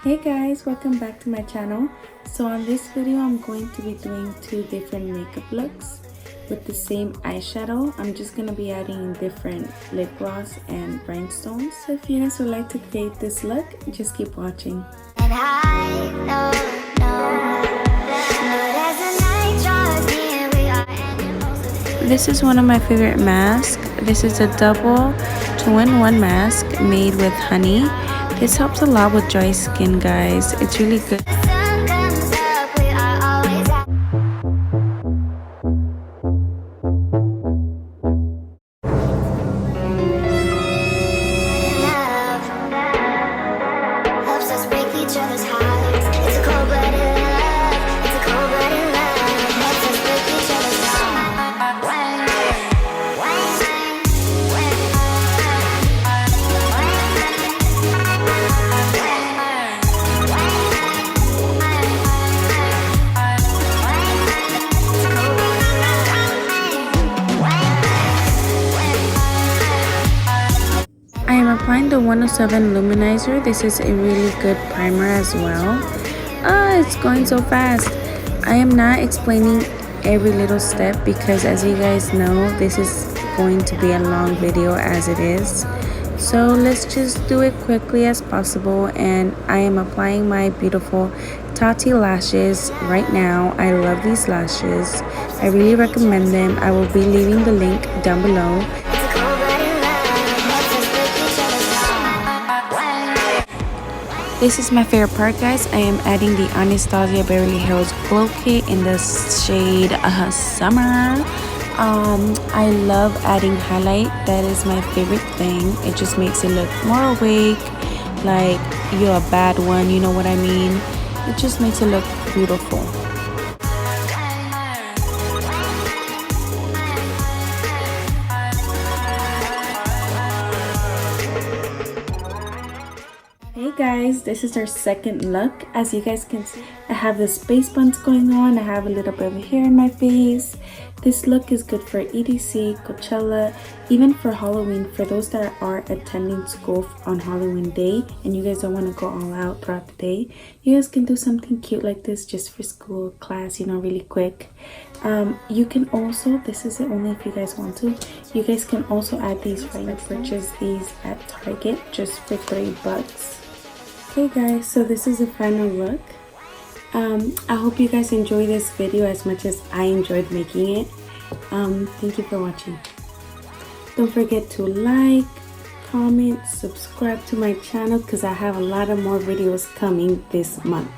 Hey guys, welcome back to my channel. So on this video I'm going to be doing two different makeup looks with the same eyeshadow. I'm just going to be adding different lip gloss and rhinestones. So if you guys would like to create this look, just keep watching. And I know, this is one of my favorite masks. This is a double 2-in-1 mask made with honey. This helps a lot with dry skin, guys. It's really good. I am applying the Oneoseven Illuminator. This is a really good primer as well. It's going so fast. I am not explaining every little step because, as you guys know, this is going to be a long video as it is. So let's just do it quickly as possible. And I am applying my beautiful Tarte lashes right now. I love these lashes. I really recommend them. I will be leaving the link down below. This is my favorite part, guys. I am adding the Anastasia Beverly Hills Glow Kit in the shade Summer. I love adding highlight. That is my favorite thing. It just makes it look more awake, like you're a bad one, you know what I mean? It just makes it look beautiful. Hey guys, this is our second look. As you guys can see, I have the space buns going on. I have a little bit of hair in my face. This look is good for EDC, Coachella, even for Halloween. For those that are attending school on Halloween day and you guys don't want to go all out throughout the day, you guys can do something cute like this just for school, class, you know, really quick. You can also, this is it only if you guys want to, you guys can also add these right now. Purchase these at Target just for $3. Okay guys, so this is the final look. I hope you guys enjoy this video as much as I enjoyed making it. Thank you for watching. Don't forget to like, comment, subscribe to my channel because I have a lot of more videos coming this month.